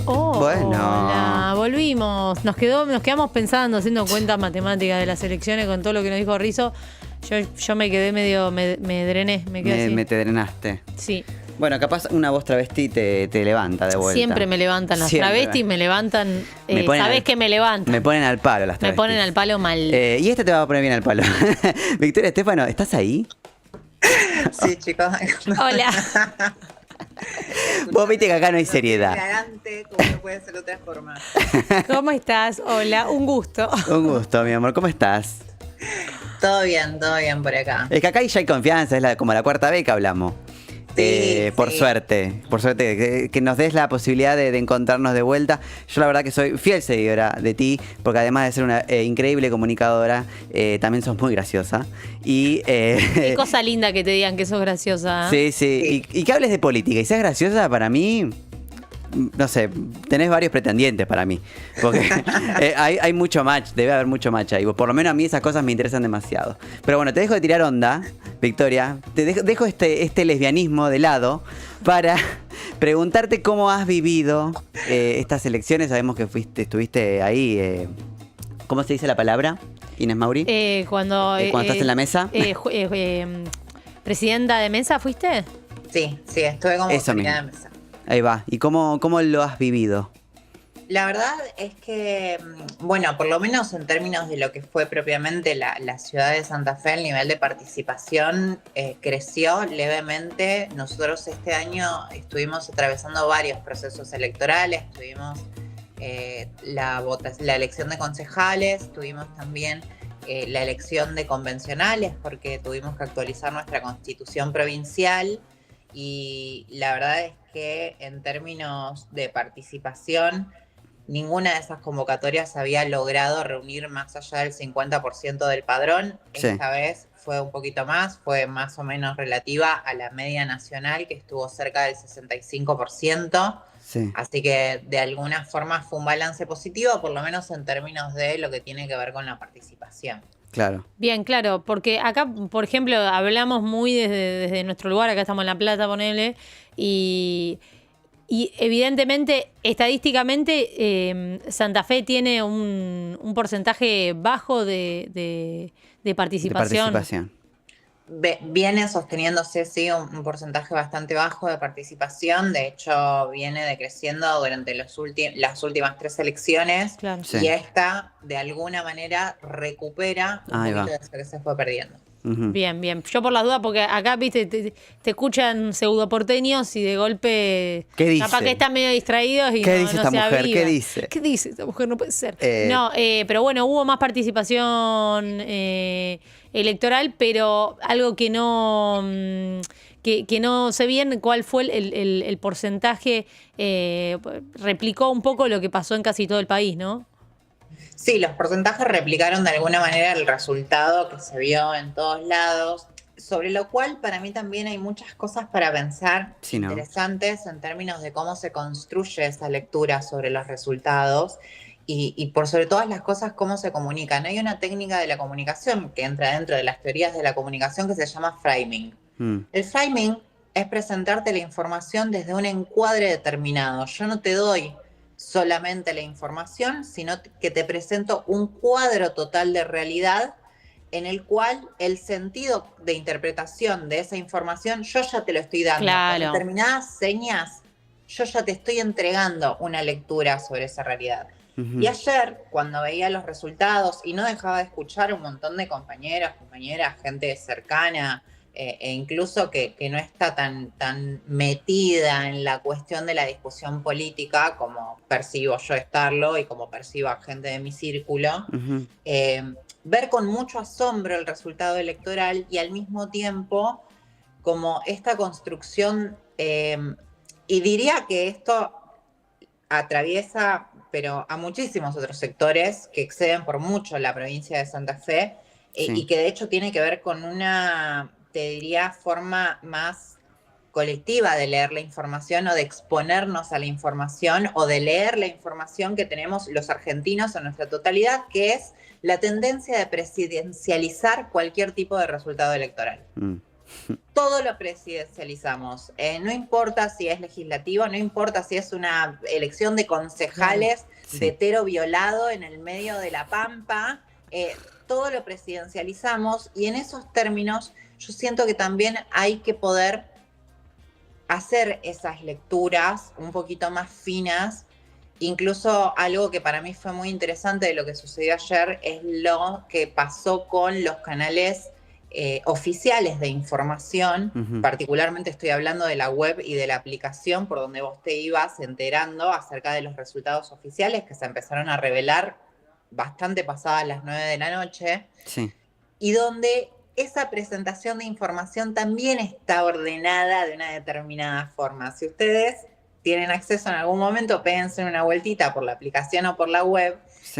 Hola, volvimos. Nos quedamos pensando, haciendo cuentas matemáticas de las elecciones con todo lo que nos dijo Rizzo. Yo me quedé medio, me drené, me quedé así. Te drenaste. Sí. Bueno, capaz una voz travesti te levanta de vuelta. Siempre me levantan las travestis, me levantan. Sabés que me levantan. Me ponen al palo las travestis. Me ponen al palo mal. Y te va a poner bien al palo. Victoria Estefano, ¿estás ahí? Sí, chicos. Hola. Vos viste que acá no hay seriedad. Elegante, como no puede ser de otra forma. ¿Cómo estás? Hola, un gusto. Un gusto, mi amor. ¿Cómo estás? Todo bien por acá. Es que acá ya hay confianza, es como la cuarta vez que hablamos. Sí, por suerte, que nos des la posibilidad de encontrarnos de vuelta. Yo la verdad que soy fiel seguidora de ti, porque además de ser una increíble comunicadora, también sos muy graciosa. Y, Qué cosa linda que te digan que sos graciosa. Sí. Y que hables de política y seas graciosa, para mí, no sé, tenés varios pretendientes para mí. Porque hay mucho match, debe haber mucho match ahí. Por lo menos a mí esas cosas me interesan demasiado. Pero bueno, te dejo de tirar onda, Victoria. Te dejo este lesbianismo de lado para preguntarte cómo has vivido estas elecciones. Sabemos que estuviste ahí. ¿Cómo se dice la palabra, Inés Mauri? Cuando estás en la mesa. ¿Presidenta de mesa fuiste? Sí, estuve como presidenta de mesa. Ahí va. ¿Y cómo lo has vivido? La verdad es que, bueno, por lo menos en términos de lo que fue propiamente la ciudad de Santa Fe, el nivel de participación creció levemente. Nosotros este año estuvimos atravesando varios procesos electorales, tuvimos la elección de concejales, tuvimos también la elección de convencionales porque tuvimos que actualizar nuestra constitución provincial. Y la verdad es que en términos de participación, ninguna de esas convocatorias había logrado reunir más allá del 50% del padrón. Sí. Esta vez fue un poquito más, fue más o menos relativa a la media nacional, que estuvo cerca del 65%. Sí. Así que de alguna forma fue un balance positivo, por lo menos en términos de lo que tiene que ver con la participación. Claro. Bien, claro, porque acá, por ejemplo, hablamos muy desde nuestro lugar, acá estamos en La Plata, ponele, y evidentemente, estadísticamente, Santa Fe tiene un porcentaje bajo de participación. Viene sosteniéndose, sí, un porcentaje bastante bajo de participación. De hecho, viene decreciendo durante las últimas 3 elecciones. Claro. Sí. Y esta, de alguna manera, recupera un poquito de eso que se fue perdiendo. Uh-huh. Bien. Yo por las dudas, porque acá, viste, te escuchan pseudoporteños y de golpe... ¿Qué dice? Capaz que están medio distraídos y ¿Qué dice no esta se mujer? aviva. ¿Qué dice? ¿Qué dice esta mujer? No puede ser. Pero bueno, hubo más participación electoral, pero algo que no... Que no sé bien cuál fue el porcentaje, replicó un poco lo que pasó en casi todo el país, ¿no? Sí, los porcentajes replicaron de alguna manera el resultado que se vio en todos lados, sobre lo cual para mí también hay muchas cosas para pensar interesantes en términos de cómo se construye esa lectura sobre los resultados y por sobre todas las cosas cómo se comunican. Hay una técnica de la comunicación que entra dentro de las teorías de la comunicación que se llama framing. El framing es presentarte la información desde un encuadre determinado. Yo no te doy solamente la información, sino que te presento un cuadro total de realidad en el cual el sentido de interpretación de esa información yo ya te lo estoy dando. Claro. Con determinadas señas, yo ya te estoy entregando una lectura sobre esa realidad. Uh-huh. Y ayer, cuando veía los resultados y no dejaba de escuchar un montón de compañeras, gente cercana, e incluso que no está tan metida en la cuestión de la discusión política como percibo yo estarlo y como percibo a gente de mi círculo, uh-huh. Ver con mucho asombro el resultado electoral y al mismo tiempo como esta construcción, y diría que esto atraviesa, pero a muchísimos otros sectores que exceden por mucho la provincia de Santa Fe, sí. Y que de hecho tiene que ver con una, te diría, forma más colectiva de leer la información o de exponernos a la información o de leer la información que tenemos los argentinos en nuestra totalidad, que es la tendencia de presidencializar cualquier tipo de resultado electoral. todo lo presidencializamos. No importa si es legislativo, no importa si es una elección de concejales Sí. de hetero violado en el medio de la pampa. Todo lo presidencializamos y en esos términos yo siento que también hay que poder hacer esas lecturas un poquito más finas. Incluso algo que para mí fue muy interesante de lo que sucedió ayer es lo que pasó con los canales oficiales de información. Particularmente estoy hablando de la web y de la aplicación por donde vos te ibas enterando acerca de los resultados oficiales que se empezaron a revelar bastante pasadas las 9 de la noche. Sí. Y donde esa presentación de información también está ordenada de una determinada forma. Si ustedes tienen acceso en algún momento, péguense una vueltita por la aplicación o por la web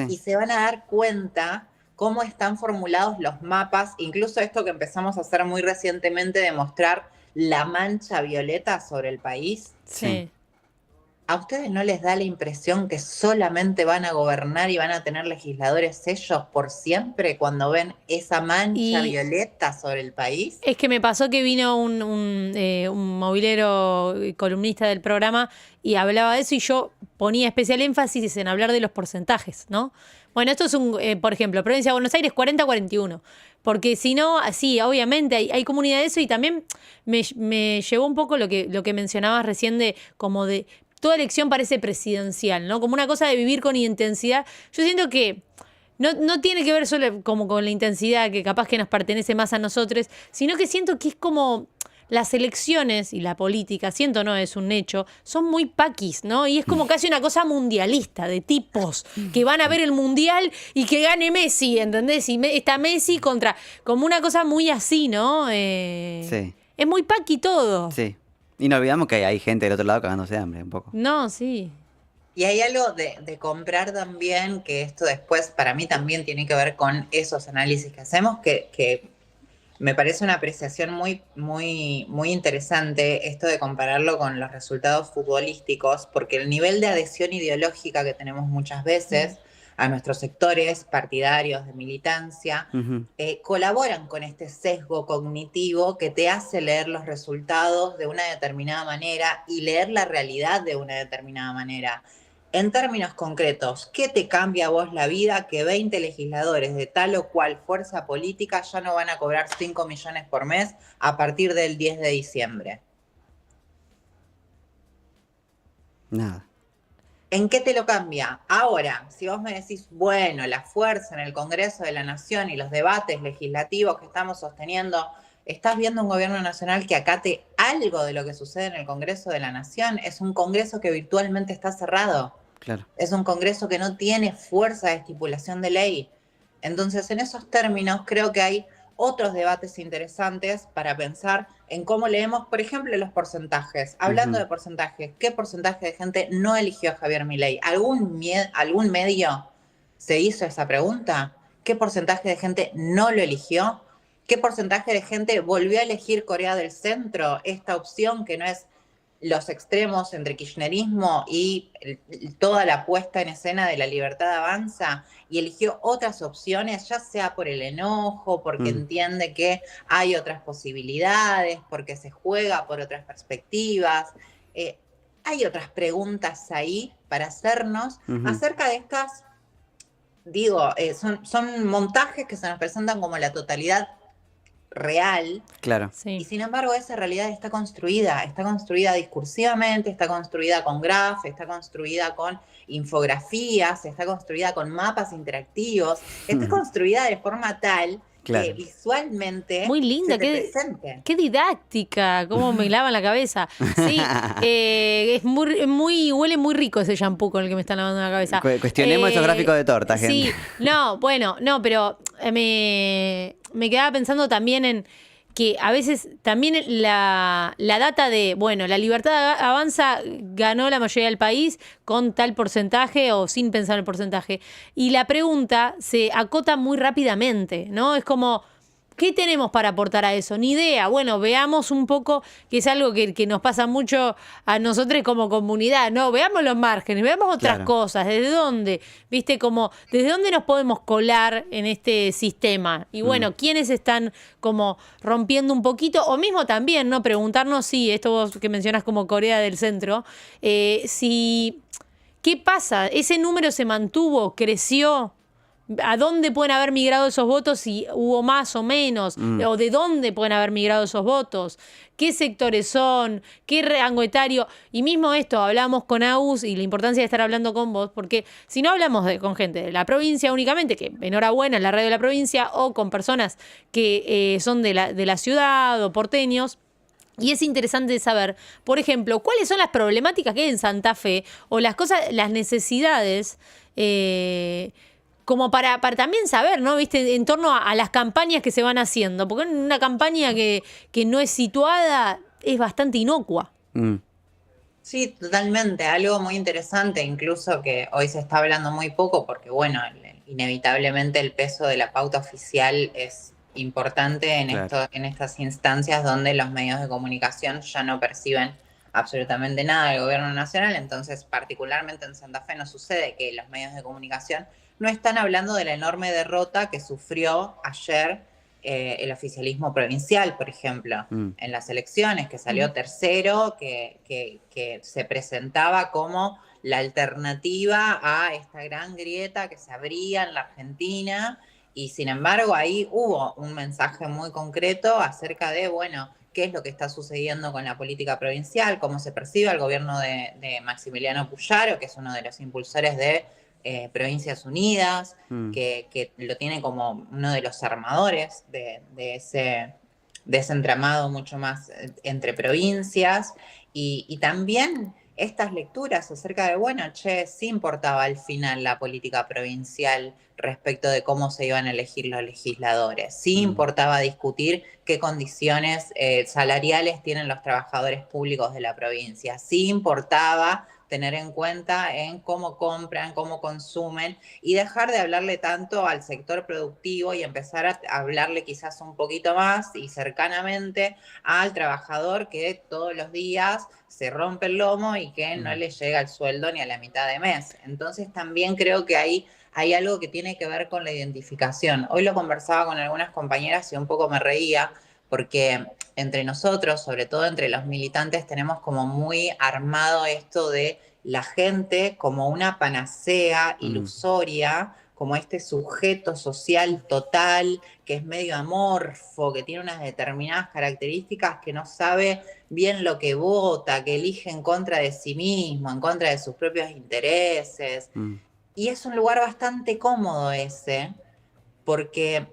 y se van a dar cuenta cómo están formulados los mapas, incluso esto que empezamos a hacer muy recientemente de mostrar la mancha violeta sobre el país. Sí. ¿A ustedes no les da la impresión que solamente van a gobernar y van a tener legisladores ellos por siempre cuando ven esa mancha violeta sobre el país? Es que me pasó que vino un movilero columnista del programa y hablaba de eso y yo ponía especial énfasis en hablar de los porcentajes, ¿no? Bueno, esto es por ejemplo, provincia de Buenos Aires 40-41. Porque si no, sí, obviamente hay comunidad de eso y también me llevó un poco lo que mencionabas recién de como de toda elección parece presidencial, ¿no? Como una cosa de vivir con intensidad. Yo siento que no tiene que ver solo como con la intensidad que capaz que nos pertenece más a nosotros, sino que siento que es como las elecciones y la política, siento no es un hecho, son muy paquis, ¿no? Y es como casi una cosa mundialista de tipos que van a ver el mundial y que gane Messi, ¿entendés? Y está Messi contra, como una cosa muy así, ¿no? Sí. Es muy paqui todo. Sí. Y no olvidamos que hay gente del otro lado cagándose de hambre un poco. No, sí. Y hay algo de comprar también, que esto después para mí también tiene que ver con esos análisis que hacemos, que me parece una apreciación muy, muy, muy interesante esto de compararlo con los resultados futbolísticos, porque el nivel de adhesión ideológica que tenemos muchas veces a nuestros sectores partidarios de militancia, colaboran con este sesgo cognitivo que te hace leer los resultados de una determinada manera y leer la realidad de una determinada manera. En términos concretos, ¿qué te cambia a vos la vida que 20 legisladores de tal o cual fuerza política ya no van a cobrar 5 millones por mes a partir del 10 de diciembre? Nada. ¿En qué te lo cambia? Ahora, si vos me decís, bueno, la fuerza en el Congreso de la Nación y los debates legislativos que estamos sosteniendo, ¿estás viendo un gobierno nacional que acate algo de lo que sucede en el Congreso de la Nación? Es un Congreso que virtualmente está cerrado. Claro. Es un Congreso que no tiene fuerza de estipulación de ley. Entonces, en esos términos, creo que hay otros debates interesantes para pensar en cómo leemos, por ejemplo, los porcentajes. Hablando de porcentajes, ¿qué porcentaje de gente no eligió a Javier Milei? ¿Algún medio se hizo esa pregunta? ¿Qué porcentaje de gente no lo eligió? ¿Qué porcentaje de gente volvió a elegir Corea del Centro, esta opción que no es los extremos entre kirchnerismo y toda la puesta en escena de La Libertad Avanza, y eligió otras opciones, ya sea por el enojo, porque entiende que hay otras posibilidades, porque se juega por otras perspectivas? Hay otras preguntas ahí para hacernos acerca de estas, son montajes que se nos presentan como la totalidad real. Claro. Sí. Y sin embargo esa realidad está construida discursivamente, está construida con graph, está construida con infografías, está construida con mapas interactivos, está construida de forma tal que visualmente muy linda, se te presente. Qué didáctica, cómo me lavan la cabeza. Sí, es huele muy rico ese shampoo con el que me están lavando la cabeza. Cuestionemos esos gráficos de torta, gente. Sí, pero me quedaba pensando también en que a veces también la data de, bueno, La Libertad Avanza ganó la mayoría del país con tal porcentaje o sin pensar en el porcentaje. Y la pregunta se acota muy rápidamente, ¿no? Es como, ¿Qué tenemos para aportar a eso? Ni idea. Bueno, veamos un poco, que es algo que nos pasa mucho a nosotros como comunidad, ¿no? Veamos los márgenes, veamos otras cosas. ¿Desde dónde? ¿Viste? Como, ¿desde dónde nos podemos colar en este sistema? Y bueno, ¿quiénes están como rompiendo un poquito? O mismo también, ¿no? Preguntarnos si, esto vos que mencionas como Corea del Centro, si... ¿Qué pasa? ¿Ese número se mantuvo? ¿Creció? ¿A dónde pueden haber migrado esos votos? Si hubo más o menos. ¿O de dónde pueden haber migrado esos votos? ¿Qué sectores son? ¿Qué rango etario? Y mismo esto, hablamos con Agus y la importancia de estar hablando con vos, porque si no hablamos con gente de la provincia únicamente, que enhorabuena en la radio de la provincia, o con personas que son de la ciudad o porteños. Y es interesante saber, por ejemplo, cuáles son las problemáticas que hay en Santa Fe o las cosas, las necesidades, como para también saber, ¿no? ¿Viste? En torno a las campañas que se van haciendo. Porque una campaña que no es situada es bastante inocua. Sí, totalmente. Algo muy interesante, incluso que hoy se está hablando muy poco, porque bueno, inevitablemente el peso de la pauta oficial es importante en estas instancias donde los medios de comunicación ya no perciben absolutamente nada del gobierno nacional. Entonces, particularmente en Santa Fe no sucede que los medios de comunicación no están hablando de la enorme derrota que sufrió ayer el oficialismo provincial, por ejemplo, en las elecciones, que salió tercero, que se presentaba como la alternativa a esta gran grieta que se abría en la Argentina. Y sin embargo, ahí hubo un mensaje muy concreto acerca de, bueno, qué es lo que está sucediendo con la política provincial, cómo se percibe el gobierno de Maximiliano Puyaro, que es uno de los impulsores de Provincias Unidas, que lo tiene como uno de los armadores de ese entramado mucho más entre provincias. Y también estas lecturas acerca de, bueno, sí importaba al final la política provincial respecto de cómo se iban a elegir los legisladores. Sí importaba discutir qué condiciones salariales tienen los trabajadores públicos de la provincia. Sí importaba tener en cuenta en cómo compran, cómo consumen y dejar de hablarle tanto al sector productivo y empezar a hablarle quizás un poquito más y cercanamente al trabajador que todos los días se rompe el lomo y que no le llega el sueldo ni a la mitad de mes. Entonces también creo que ahí hay algo que tiene que ver con la identificación. Hoy lo conversaba con algunas compañeras y un poco me reía porque entre nosotros, sobre todo entre los militantes, tenemos como muy armado esto de la gente como una panacea ilusoria, como este sujeto social total, que es medio amorfo, que tiene unas determinadas características, que no sabe bien lo que vota, que elige en contra de sí mismo, en contra de sus propios intereses. Y es un lugar bastante cómodo ese, porque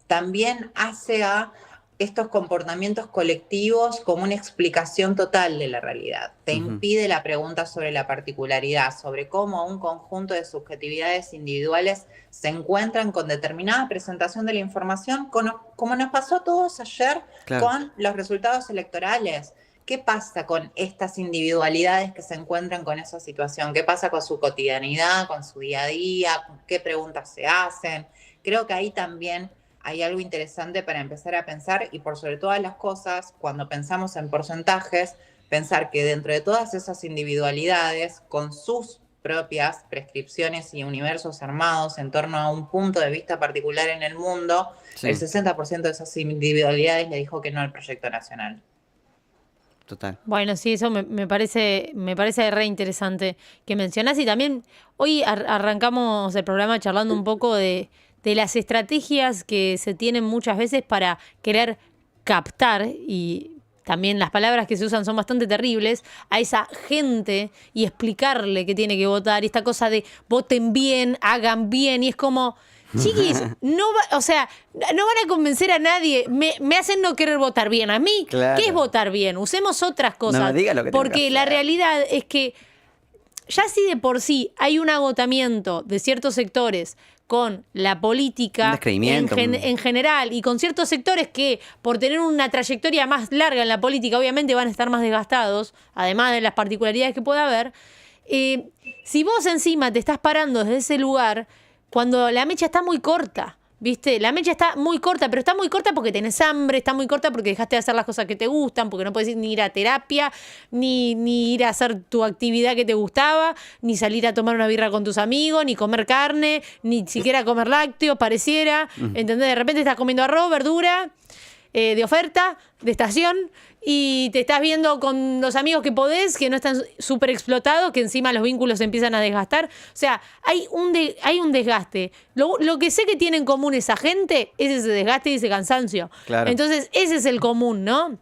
también hace a estos comportamientos colectivos como una explicación total de la realidad. Te impide la pregunta sobre la particularidad, sobre cómo un conjunto de subjetividades individuales se encuentran con determinada presentación de la información, como nos pasó a todos ayer con los resultados electorales. ¿Qué pasa con estas individualidades que se encuentran con esa situación? ¿Qué pasa con su cotidianidad, con su día a día? ¿Qué preguntas se hacen? Creo que ahí también hay algo interesante para empezar a pensar y por sobre todas las cosas, cuando pensamos en porcentajes, pensar que dentro de todas esas individualidades, con sus propias prescripciones y universos armados en torno a un punto de vista particular en el mundo, el 60% de esas individualidades le dijo que no al proyecto nacional. Total. Bueno, sí, eso me parece re interesante que mencionás. Y también hoy arrancamos el programa charlando un poco de las estrategias que se tienen muchas veces para querer captar, y también las palabras que se usan son bastante terribles, a esa gente y explicarle que tiene que votar. Y esta cosa de voten bien, hagan bien, y es como... Chiquis, no van a convencer a nadie. Me hacen no querer votar bien a mí. Claro. ¿Qué es votar bien? Usemos otras cosas. No me diga lo que tengo que porque la hacer. realidad es que ya si de por sí hay un agotamiento de ciertos sectores con la política Un descreimiento. en general, y con ciertos sectores que por tener una trayectoria más larga en la política obviamente van a estar más desgastados, además de las particularidades que pueda haber, si vos encima te estás parando desde ese lugar cuando la mecha está muy corta, ¿Viste? La mecha está muy corta, pero está muy corta porque tenés hambre, está muy corta porque dejaste de hacer las cosas que te gustan, porque no podés ni ir a terapia, ni ir a hacer tu actividad que te gustaba, ni salir a tomar una birra con tus amigos, ni comer carne, ni siquiera comer lácteos, pareciera. ¿Entendés? De repente estás comiendo arroz, verdura, de oferta, de estación, y te estás viendo con los amigos que podés, que no están súper explotados, que encima los vínculos se empiezan a desgastar. O sea, hay un desgaste. Lo que sé que tiene en común esa gente es ese desgaste y ese cansancio. Claro. Entonces, ese es el común, ¿no?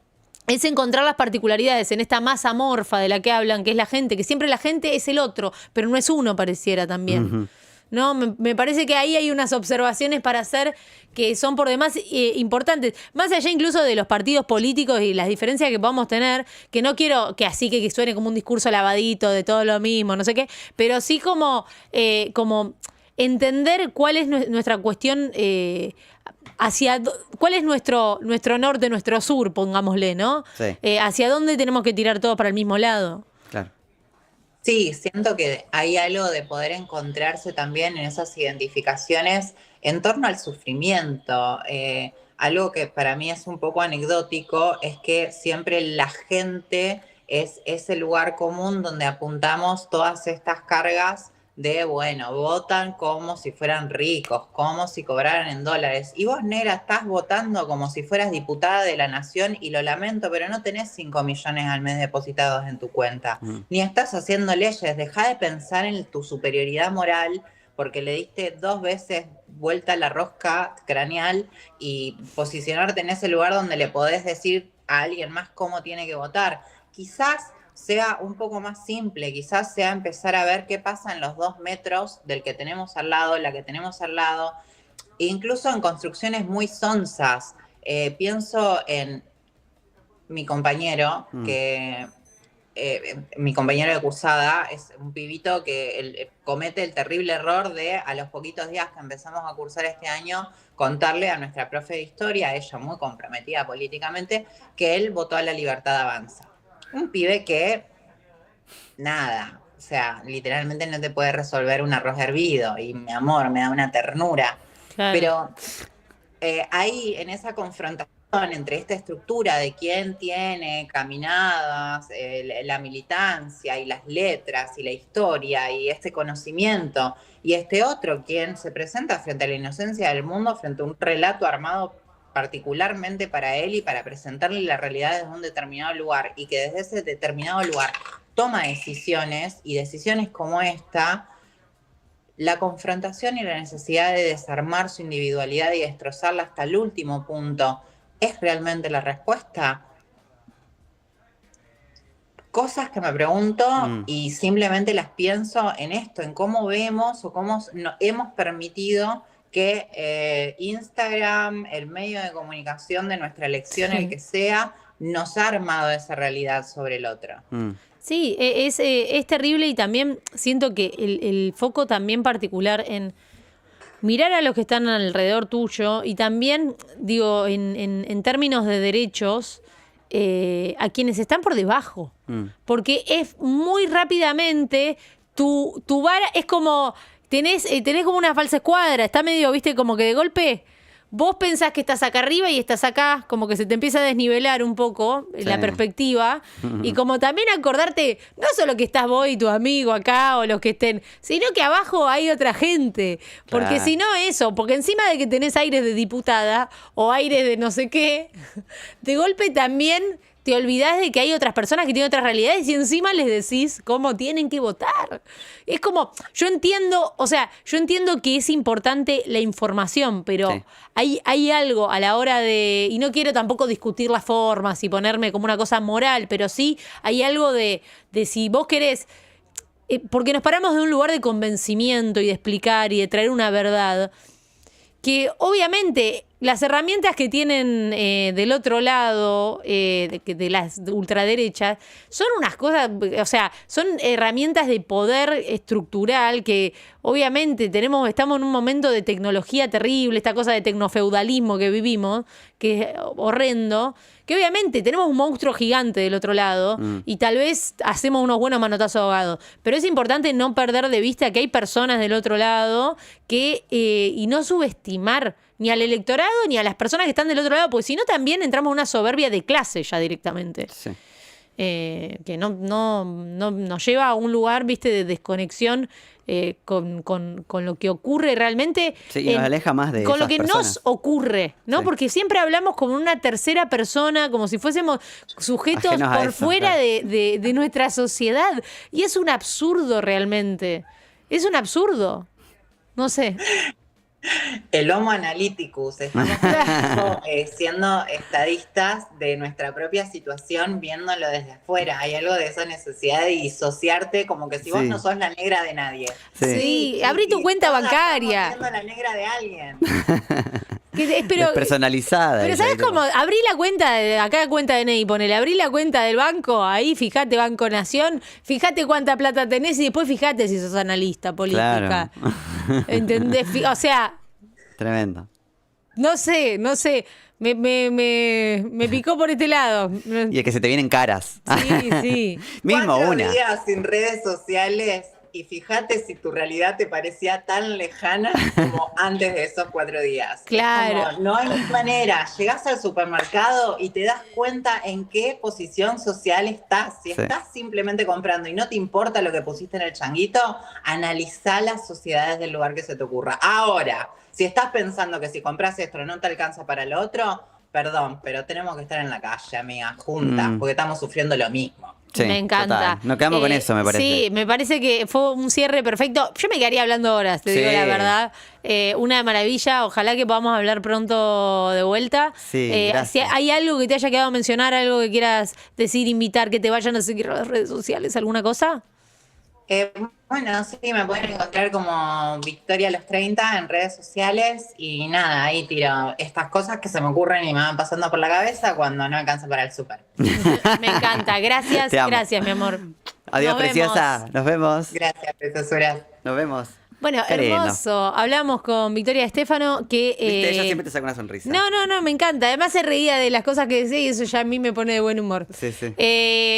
Es encontrar las particularidades en esta masa amorfa de la que hablan, que es la gente, que siempre la gente es el otro, pero no es uno, pareciera también. ¿No? Me parece que ahí hay unas observaciones para hacer que son por demás importantes. Más allá incluso de los partidos políticos y las diferencias que podamos tener, que no quiero que así que suene como un discurso lavadito de todo lo mismo, no sé qué, pero sí como entender cuál es nuestra cuestión, cuál es nuestro norte, nuestro sur, pongámosle, ¿no? Sí. Hacia dónde tenemos que tirar todo para el mismo lado. Claro. Sí, siento que hay algo de poder encontrarse también en esas identificaciones en torno al sufrimiento. Algo que para mí es un poco anecdótico es que siempre la gente es ese lugar común donde apuntamos todas estas cargas de, bueno, votan como si fueran ricos, como si cobraran en dólares. Y vos, negra, estás votando como si fueras diputada de la nación y lo lamento, pero no tenés 5 millones al mes depositados en tu cuenta. Ni estás haciendo leyes. Dejá de pensar en tu superioridad moral porque le diste 2 veces vuelta a la rosca craneal y posicionarte en ese lugar donde le podés decir a alguien más cómo tiene que votar. Quizás sea un poco más simple, quizás sea empezar a ver qué pasa en los 2 metros del que tenemos al lado, la que tenemos al lado, incluso en construcciones muy sonsas. Pienso en mi compañero, mi compañero de cursada es un pibito que comete el terrible error de, a los poquitos días que empezamos a cursar este año, contarle a nuestra profe de historia, ella muy comprometida políticamente, que él votó a La Libertad Avanza. Un pibe que, nada, o sea, literalmente no te puede resolver un arroz hervido y mi amor, me da una ternura. Claro. Pero ahí en esa confrontación entre esta estructura de quién tiene caminadas, la militancia y las letras y la historia y este conocimiento y este otro quien se presenta frente a la inocencia del mundo, frente a un relato armado particularmente para él y para presentarle la realidad desde un determinado lugar y que desde ese determinado lugar toma decisiones y decisiones como esta, la confrontación y la necesidad de desarmar su individualidad y destrozarla hasta el último punto, ¿es realmente la respuesta? Cosas que me pregunto y simplemente las pienso en esto, en cómo vemos o cómo hemos permitido que Instagram, el medio de comunicación de nuestra elección, el que sea, nos ha armado esa realidad sobre el otro. Sí, es terrible y también siento que el foco también particular en mirar a los que están alrededor tuyo y también, digo, en términos de derechos, a quienes están por debajo. Porque es muy rápidamente, tu vara es como... Tenés como una falsa escuadra, está medio, viste, como que de golpe vos pensás que estás acá arriba y estás acá, como que se te empieza a desnivelar un poco la perspectiva. Y como también acordarte, no solo que estás vos y tu amigo acá o los que estén, sino que abajo hay otra gente. Porque si no eso, porque encima de que tenés aires de diputada o aires de no sé qué, de golpe también te olvidás de que hay otras personas que tienen otras realidades y encima les decís cómo tienen que votar. Es como, yo entiendo que es importante la información, pero hay algo a la hora de, y no quiero tampoco discutir las formas y ponerme como una cosa moral, pero sí hay algo de si vos querés, porque nos paramos de un lugar de convencimiento y de explicar y de traer una verdad, que obviamente las herramientas que tienen del otro lado, de las ultraderechas, son unas cosas, o sea, son herramientas de poder estructural que obviamente estamos en un momento de tecnología terrible, esta cosa de tecnofeudalismo que vivimos, que es horrendo, que obviamente tenemos un monstruo gigante del otro lado y tal vez hacemos unos buenos manotazos ahogados, pero es importante no perder de vista que hay personas del otro lado que y no subestimar ni al electorado, ni a las personas que están del otro lado, porque si no también entramos en una soberbia de clase ya directamente. Sí. Que no nos lleva a un lugar, viste, de desconexión con lo que ocurre realmente. Sí, y nos aleja más de con lo esas que personas. nos ocurre, ¿no? Sí. Porque siempre hablamos como una tercera persona, como si fuésemos sujetos Ajenos a por eso, fuera claro. de nuestra sociedad. Y es un absurdo realmente. Es un absurdo. No sé. El Homo Analyticus, estamos siendo estadistas de nuestra propia situación, viéndolo desde afuera. Hay algo de esa necesidad de disociarte, como que si vos Sí. no sos la negra de nadie. Sí, abrí tu cuenta todas bancaria. estamos siendo la negra de alguien. Pero Despersonalizada. Pero ella, ¿sabes ¿viste? cómo? Abrí la cuenta, acá cuenta de DNI, ponele, abrí la cuenta del banco, ahí fíjate Banco Nación, fíjate cuánta plata tenés y después fíjate si sos analista política. Claro. ¿Entendés? O sea, Tremendo. no sé, me picó por este lado. Y el que se te vienen caras. Sí, sí. Mismo 4 una. días sin redes sociales y fíjate si tu realidad te parecía tan lejana como antes de esos 4 días. Claro. Es como, no hay manera. Llegás al supermercado y te das cuenta en qué posición social estás. Si Sí. estás simplemente comprando y no te importa lo que pusiste en el changuito, analizá las sociedades del lugar que se te ocurra. Ahora, si estás pensando que si compras esto no te alcanza para lo otro, perdón, pero tenemos que estar en la calle, amiga, juntas, porque estamos sufriendo lo mismo. Sí, me encanta. total. Nos quedamos con eso, me parece. Sí, me parece que fue un cierre perfecto. Yo me quedaría hablando horas, te Sí. digo la verdad. Una maravilla. Ojalá que podamos hablar pronto de vuelta. Sí, Si gracias. hay algo que te haya quedado mencionar, algo que quieras decir, invitar, que te vayan a seguir a las redes sociales, ¿alguna cosa? Bueno, sí, me pueden encontrar como Victoria los 30 en redes sociales y nada, ahí tiro estas cosas que se me ocurren y me van pasando por la cabeza cuando no alcanza para el súper. Me encanta. Gracias, Te amo. gracias, mi amor. Adiós, Nos preciosa. vemos. Nos vemos. Gracias, preciosura. Nos vemos. Bueno, Qué lindo. hermoso. Hablamos con Victoria Estefano que... Viste, ella siempre te saca una sonrisa. No, me encanta. Además se reía de las cosas que decía y eso ya a mí me pone de buen humor. Sí, sí.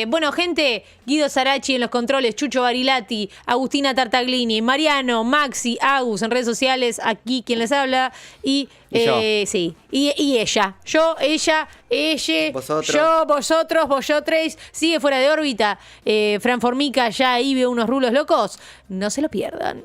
Bueno, gente, Guido Sarachi en los controles, Chucho Barilati, Agustina Tartaglini, Mariano, Maxi, Agus en redes sociales, aquí quien les habla y yo. sí, y ella. Yo, ella, Vosotros. yo, vosotros, vosotros. Sigue fuera de órbita. Fran Formica ya ahí ve unos rulos locos. No se lo pierdan.